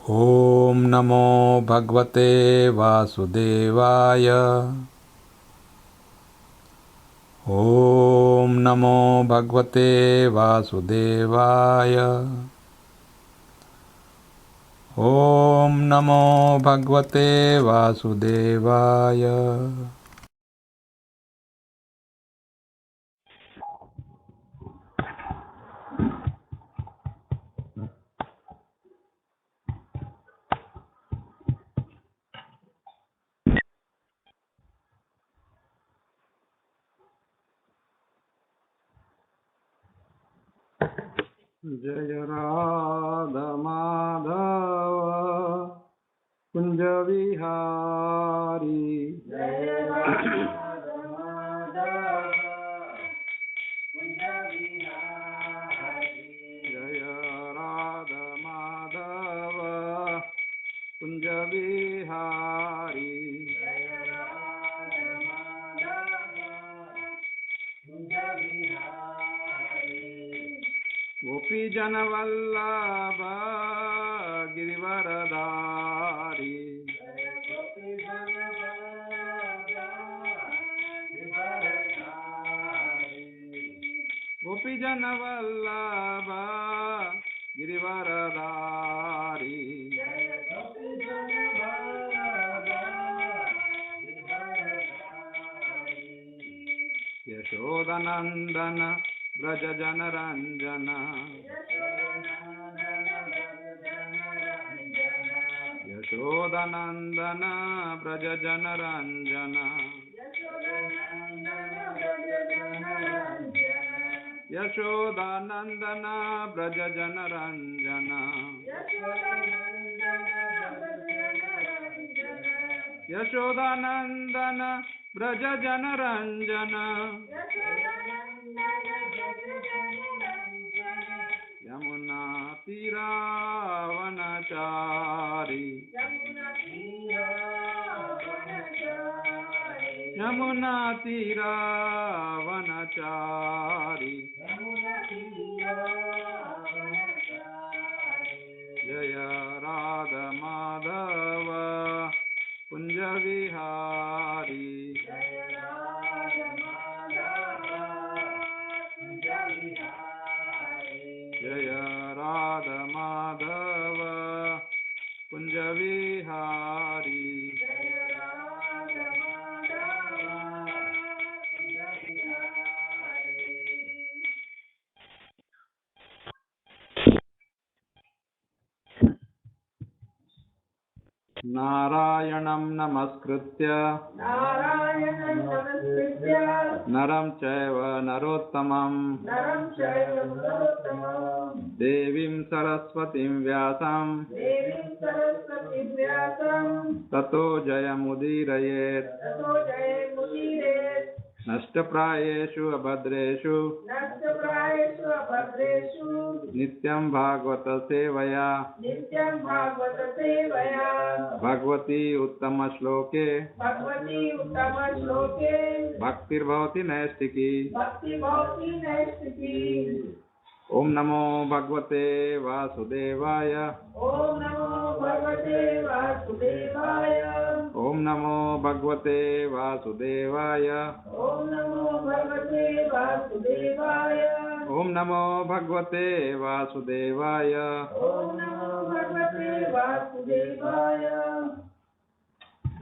ॐ नमो भगवते वासुदेवाय। ॐ नमो भगवते वासुदेवाय। ॐ नमो भगवते वासुदेवाय। जय राधा माधव कुंज विहारी। जय राधा माधव कुंज विहारी। जय राधा माधव कुंज विहारी। जय राधा माधव कुंज विहारी। गोपी जन वल्लभ गिरिवरधारी। गोपी जन वल्लभ गिरिवरधारी। गोपी जन वल्लभ गिरिवरधारी। गोपी जन वल्लभ गिरिवरधारी। यशोदनंदन ब्रज जनरंजन। यशोदनंदन ब्रज जनरंजन। यशोदानंदन ब्रज जनरंजन। यशोदानंदन ब्रज जनरंजन। यमुना तीरावनचारी। यमुना तीरावनचारी। जय राधा माधव कुंज विहारी। जय राधा माधव कुंज विहारी। नारायणं नमस्कृत्य नरं चैव नरोत्तमं देवीं सरस्वतीं व्यासं ततो जयमुदीरयेत्। नष्टप्रायेषु अभद्रेषु नित्यं भागवत सेवया भगवती उत्तम श्लोके भक्तिर्भवति नैष्टिकी। ओम नमो भगवते वासुदेवाय। ओम नमो भगवते वासुदेवाय। ओम नमो भगवते वासुदेवाय। ओम नमो भगवते वासुदेवाय। ओम नमो भगवते वासुदेवाय। ओम नमो भगवते वासुदेवाय।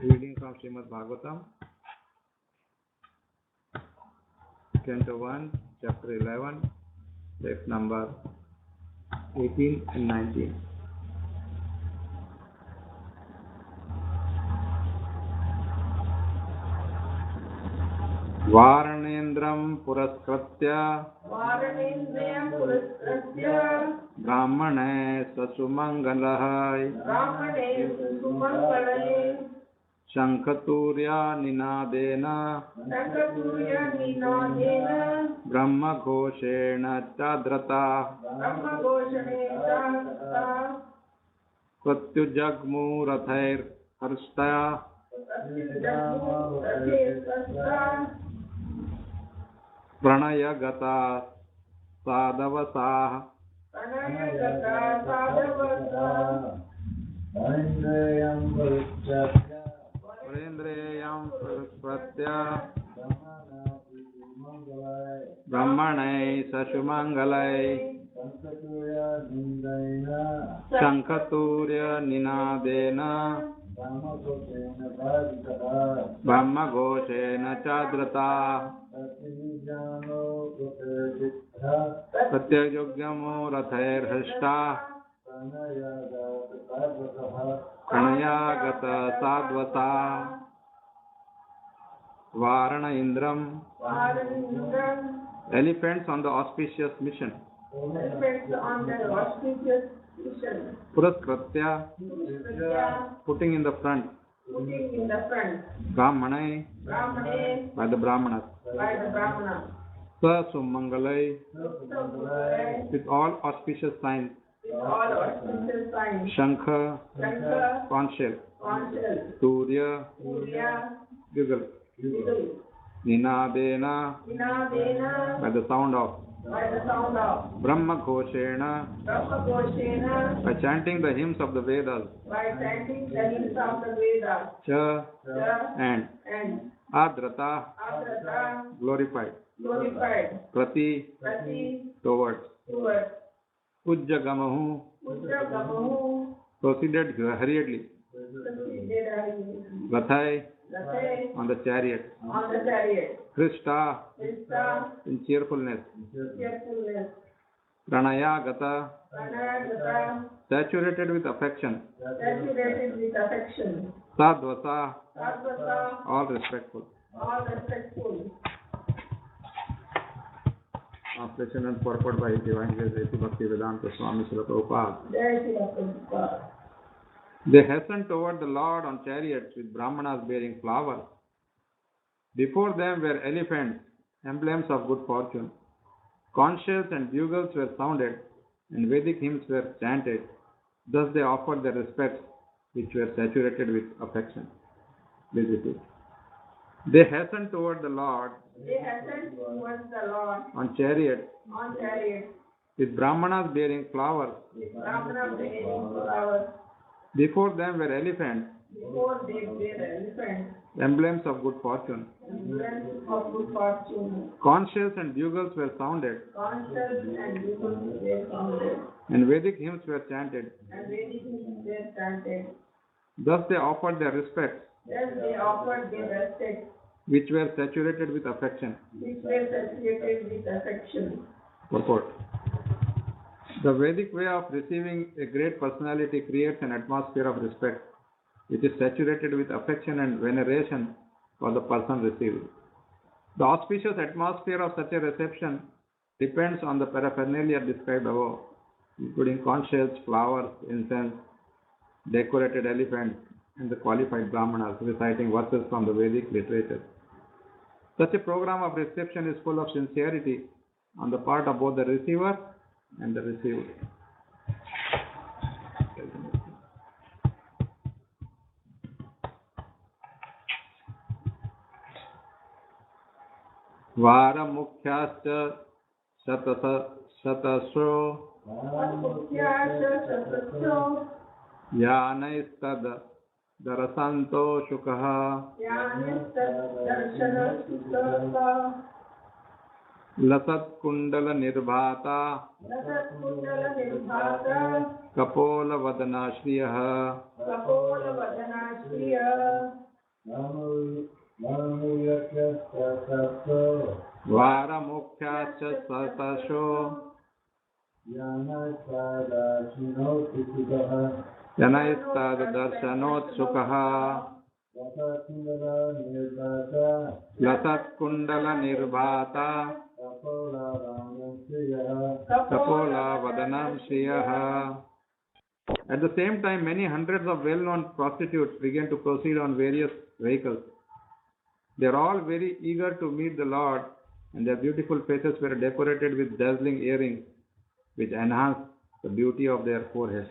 Reading from Srimad Bhagavatam, Canto 1, Chapter 11, text number 18 and 19. वारणेन्द्रं पुरस्कृत्य ब्राह्मणे ससुमङ्गलः शङ्खतूर्यनिनादेन ब्रह्मघोषेण चाद्रता प्रत्युजग्मुरथैर्हर्षता प्रणयगता साधवसाः Sasumangalai Sankatuya Nindayana Shankaturya Ninadena Brahmagoshena Bhagitara Brahma Goshena Chadrata Satinijano Gopeditra Pratyayugyamo Rathair Hashta Pranayagata Parvataha Pranayagata Sadvata Varana Indram Varanindram Elephants on the auspicious mission. Elephants on the auspicious mission. Puraskratya Puruskrita putting in the front. putting in the front. Brahmane Brahmane by the Brahmanas. by the Brahmana. Sasumangalai With with all auspicious signs. all auspicious signs. Shankha Shankar, conch shell. conch shell, Surya Surya, bugle. Vigil, Ninadena Vinadena, by the sound of. by the sound of Brahma Ghoshena Brahma Goshena, by chanting the hymns of the Vedas. by chanting the hymns of the Vedas. Cha Cha and and Adrata Adrata, glorified. glorified. Prati Prati, towards. towards. Ujjagamahu Putra Gamu, proceeded hurriedly. succeeded Rathai Rathe, on the chariot. on the chariot. Krishta Krista, in cheerfulness. cheerfulness. Pranayagata Pranayagata, saturated with affection. saturated with affection. Sadvasa Sarvata, all respectful. all respectful. Translation and purport by His Divine Grace A.C. Bhaktivedanta Swami Srila Prabhupada. Jai Shri Prabhupada. They hastened toward the Lord on chariots with brahmanas bearing flowers. Before them were elephants, emblems of good fortune. Conch shells and bugles were sounded, and Vedic hymns were chanted. Thus they offered their respects, which were saturated with affection. Please repeat. They hastened toward the Lord They hastened towards the Lord on chariots on chariot with brahmanas bearing flowers. with Brahmana bearing flowers. Before them were elephants, Before they were elephants, emblems of good fortune. emblems of good fortune. Conch shells and bugles were sounded, Conch shells and bugles were sounded, and Vedic hymns were chanted. and Vedic hymns were chanted. Thus they offered their respects, Then they offered their respects, which were saturated with affection. which were saturated with affection. Purport. The Vedic way of receiving a great personality creates an atmosphere of respect, which is saturated with affection and veneration for the person received. The auspicious atmosphere of such a reception depends on the paraphernalia described above, including conch shells, flowers, incense, decorated elephants, and the qualified brahmanas reciting verses from the Vedic literature. Such a program of reception is full of sincerity on the part of both the receiver and the received. Varamukhyascha shatasro Varamukhyascha Yanaistad darasanto shukaha Yanistarshana Lasat kundala nirbhata Rasakundala Nirbhata Kapola vadana shriyaha Kapola Vadana Shriya Varamukhyascha satasho Yanaistad darshanot shukaha Lasat kundala nirbhata Kapola vadanam shriyaha. At the same time, many hundreds of well-known prostitutes began to proceed on various vehicles. They are all very eager to meet the Lord, and their beautiful faces were decorated with dazzling earrings, which enhanced the beauty of their foreheads.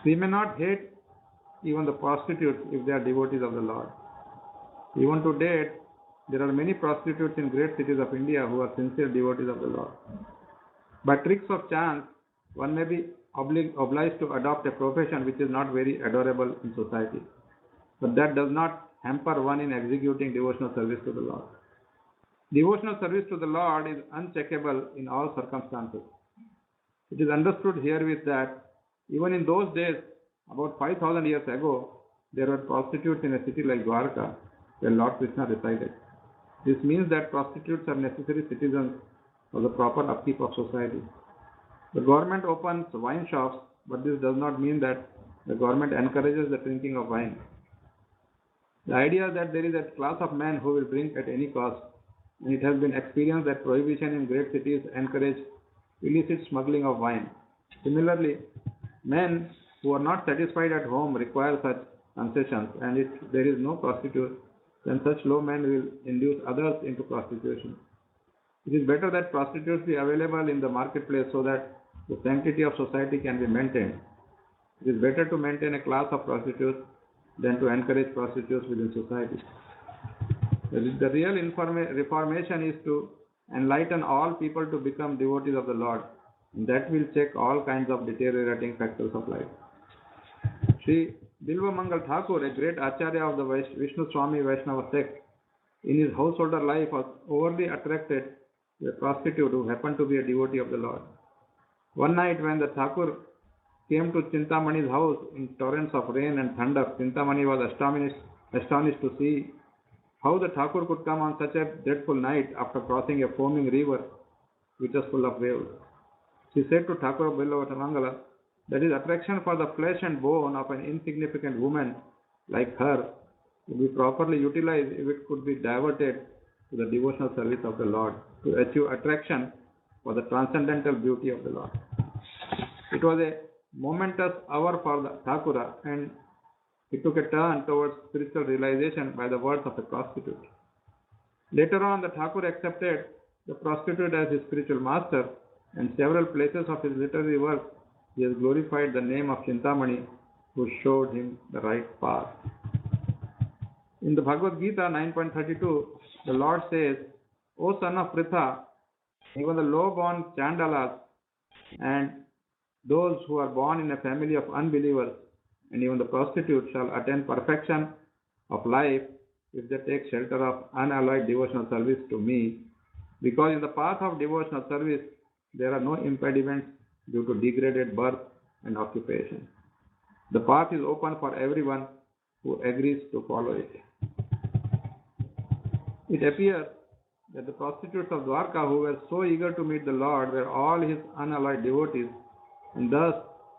We may not hate even the prostitutes if they are devotees of the Lord. Even to date, there are many prostitutes in great cities of India who are sincere devotees of the Lord. By tricks of chance, one may be obliged to adopt a profession which is not very adorable in society. But that does not hamper one in executing devotional service to the Lord. Devotional service to the Lord is uncheckable in all circumstances. It is understood herewith that even in those days, about 5,000 years ago, there were prostitutes in a city like Dwarka, where Lord Krishna resided. This means that prostitutes are necessary citizens for the proper upkeep of society. The government opens wine shops, but this does not mean that the government encourages the drinking of wine. The idea that there is a class of men who will drink at any cost, and it has been experienced that prohibition in great cities encourage illicit smuggling of wine. Similarly, men who are not satisfied at home require such concessions, and if there is no prostitute, then such low men will induce others into prostitution. It is better that prostitutes be available in the marketplace so that the sanctity of society can be maintained. It is better to maintain a class of prostitutes than to encourage prostitutes within society. The real reformation is to enlighten all people to become devotees of the Lord, and that will check all kinds of deteriorating factors of life. Sri Bilvamangal Thakur, a great Acharya of the Vishnu Swami Vaishnava sect, in his householder life was overly attracted to a prostitute who happened to be a devotee of the Lord. One night when the Thakur came to Chintamani's house in torrents of rain and thunder, Chintamani was astonished to see how the Thakur could come on such a dreadful night after crossing a foaming river which was full of waves. She said to Thakur Bilvamangal that his attraction for the flesh and bone of an insignificant woman like her would be properly utilized if it could be diverted to the devotional service of the Lord to achieve attraction for the transcendental beauty of the Lord. It was a momentous hour for the Thakura, and it took a turn towards spiritual realization by the words of a prostitute. Later on, the Thakur accepted the prostitute as his spiritual master, and several places of his literary work he has glorified the name of Chintamani, who showed him the right path. In the Bhagavad Gita 9.32, the Lord says, O son of Pritha, even the low-born Chandalas and those who are born in a family of unbelievers and even the prostitute shall attain perfection of life if they take shelter of unalloyed devotional service to me, because in the path of devotional service there are no impediments due to degraded birth and occupation. The path is open for everyone who agrees to follow it. It appears that the prostitutes of Dwarka who were so eager to meet the Lord were all his unalloyed devotees, and thus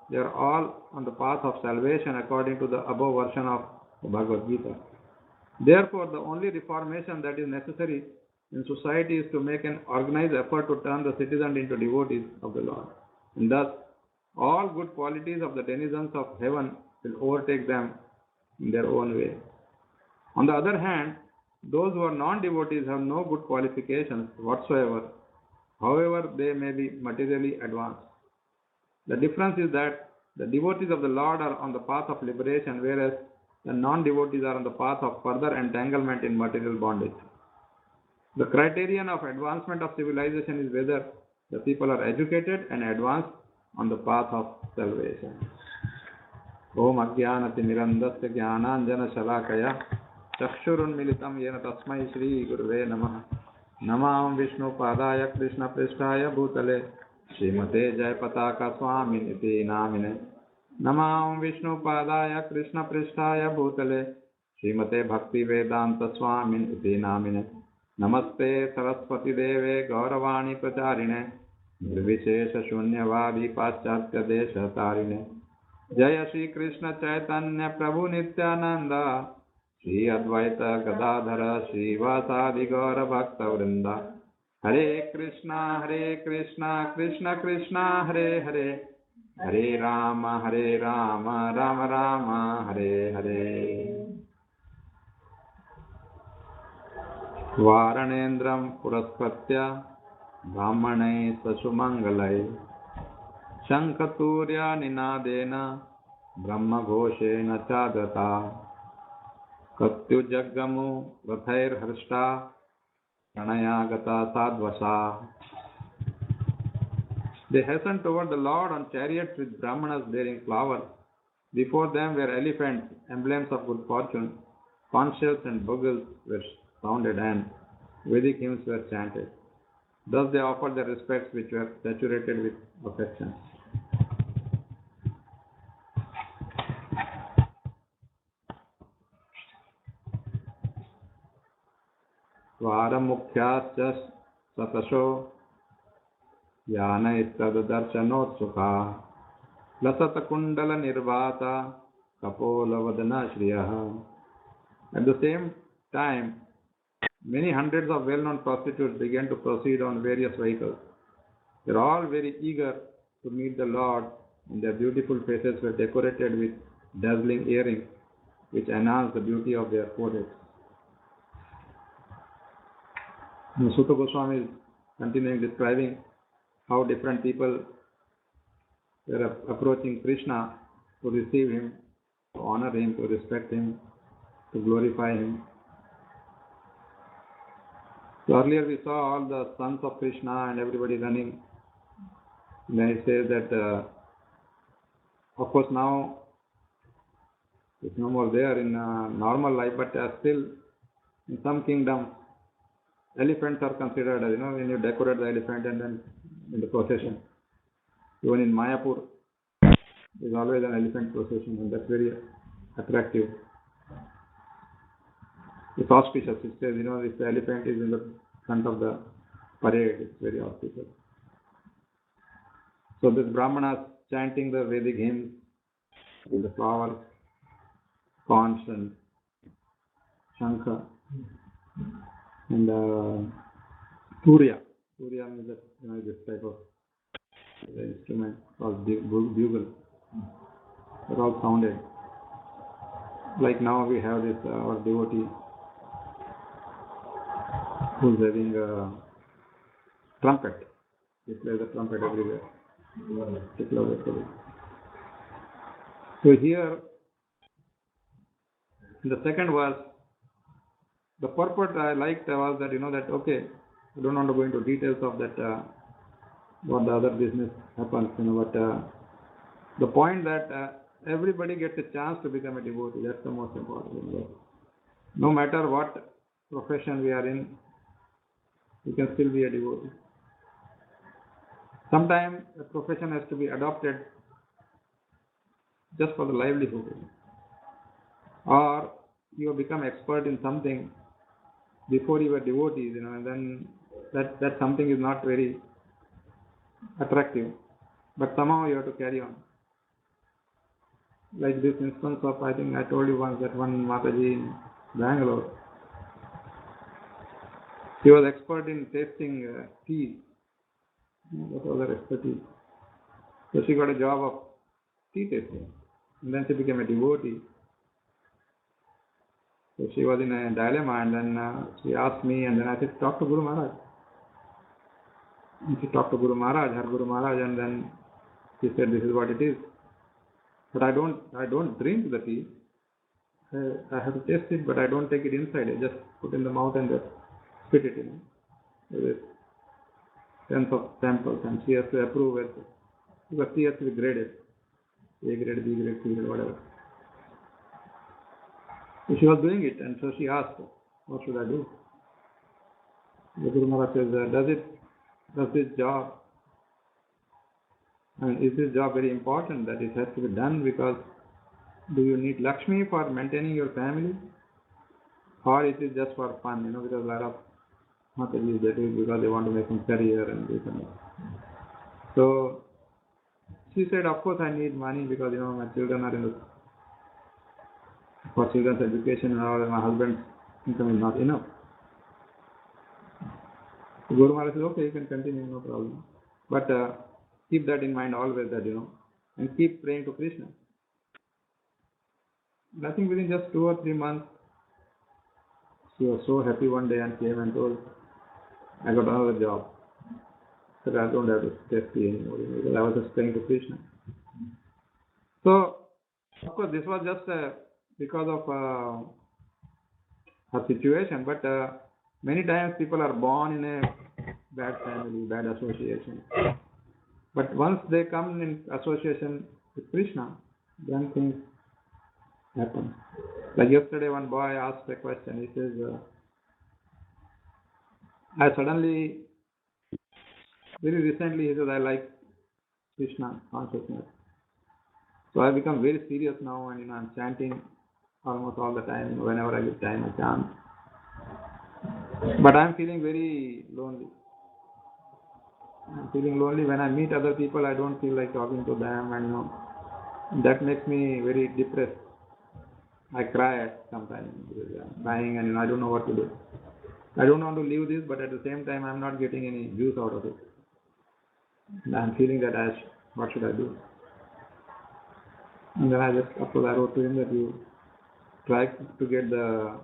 they are all on the path of salvation according to the above version of the Bhagavad Gita. Therefore, the only reformation that is necessary in society is to make an organized effort to turn the citizens into devotees of the Lord. And thus, all good qualities of the denizens of heaven will overtake them in their own way. On the other hand, those who are non-devotees have no good qualifications whatsoever, however they may be materially advanced. The difference is that the devotees of the Lord are on the path of liberation, whereas the non-devotees are on the path of further entanglement in material bondage. The criterion of advancement of civilization is whether the people are educated and advanced on the path of salvation. Om Ajnanati Mirandasya Jnananjana Shalakaya Chakshurunmilitam Yena Tasmai Shri Guruve Namah Namam Vishnu Padaya Krishna Prishtaya Bhutale Srimate Jayapataka Swaminiti Namine Namam Vishnu Padaya Krishna Prishtaya Bhutale Srimate Bhakti Vedanta Swaminiti Namine Namaste Saraswati Deve Gauravani Pracharine Nirvishesha Shunyavadi Paschatya Desha Tarine Jaya Shri Krishna Chaitanya Prabhu Nityananda Shri Advaita Gadadhara Shri Vasadi Gaura Bhakta Vrinda Hare Krishna Krishna Krishna Hare Hare Hare Rama Rama Rama Hare Hare Varanendram Puraspatya Brahmane Sasumangalai Shankaturya Ninadena Brahma Ghoshena Chadata Katyu Jaggamu Rathair Harshta Pranayagata Sadvasa. They hastened toward the Lord on chariots with Brahmanas bearing flowers. Before them were elephants, emblems of good fortune. Conch shells and bugles were sounded, and Vedic hymns were chanted. Thus they offered the respects which were saturated with affection. Svaramukhyaश्च satasho यानैस्तदर्शनोत्सुका लसत्कundala nirvata kapolavadana shriyah. At the same time, many hundreds of well-known prostitutes began to proceed on various vehicles. They were all very eager to meet the Lord, and their beautiful faces were decorated with dazzling earrings which enhanced the beauty of their foreheads. Sutta Goswami is continuing describing how different people were approaching Krishna to receive him, to honor him, to respect him, to glorify him. So earlier we saw all the sons of Krishna and everybody running. Then it says that, of course now it's no more there in normal life, but still in some kingdoms, elephants are considered, when you decorate the elephant and then in the procession. Even in Mayapur, there is always an elephant procession, and that's very attractive. It's auspicious. It says, if the elephant is in the front of the parade, it's very auspicious. So this Brahmanas chanting the Vedic hymns with the flowers, conch and shankha, and Turiya. Turiya means that, this type of instrument called bugle. They're all sounded. Like now we have this, our devotee who's having a trumpet. He plays the trumpet everywhere. So here, in the second verse, the purport I liked was that, that okay, I don't want to go into details of that, what the other business happens, but the point that everybody gets a chance to become a devotee, that's the most important. No matter what profession we are in, we can still be a devotee. Sometimes a profession has to be adopted just for the livelihood. Or you have become expert in something before you were devotees, and then that something is not very attractive. But somehow you have to carry on. Like this instance of, I think I told you once that one Mataji in Bangalore, she was expert in tasting tea. That was her expertise. So she got a job of tea tasting. And then she became a devotee. So she was in a dilemma, and then she asked me, and then I said, talk to Guru Maharaj. And she talked to Guru Maharaj, her Guru Maharaj, and then she said, this is what it is. But I don't drink the tea. I have to taste it, but I don't take it inside. I just put in the mouth and just spit it in. With tens of samples, and she has to approve it. Because tea has to be graded. A grade, B grade, C grade, whatever. So she was doing it, and so she asked, what should I do? The Guru Maharaj says, does this job, is this job very important that it has to be done because do you need Lakshmi for maintaining your family? Or it is just for fun, because a lot of Matajis, they do it because they want to make some career and this and that. So she said, of course I need money because, my children are for children's education and all, and my husband's income is not enough. So Guru Maharaj says, okay, you can continue, no problem. But keep that in mind always, that, and keep praying to Krishna. I think within just 2 or 3 months, she was so happy one day and came and told, I got another job. So I don't have to test tea anymore, because I was just praying to Krishna. So, of course, this was just because of her situation, but many times people are born in a bad family, bad association. But once they come in association with Krishna, then things happen. Like yesterday, one boy asked a question. He says, I suddenly, very recently, he said, I like Krishna consciousness. So I become very serious now, and I'm chanting almost all the time. Whenever I get time, I chant. But I'm feeling very lonely. I'm feeling lonely when I meet other people. I don't feel like talking to them, and that makes me very depressed. I cry sometimes, I'm crying, and I don't know what to do. I don't want to leave this, but at the same time, I'm not getting any juice out of it. And I'm feeling that what should I do? And then I wrote to him that you try to get the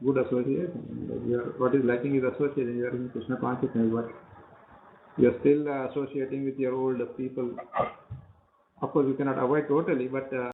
good association. What is lacking is association. You are in Krishna consciousness, but you are still associating with your old people. Of course, you cannot avoid totally, but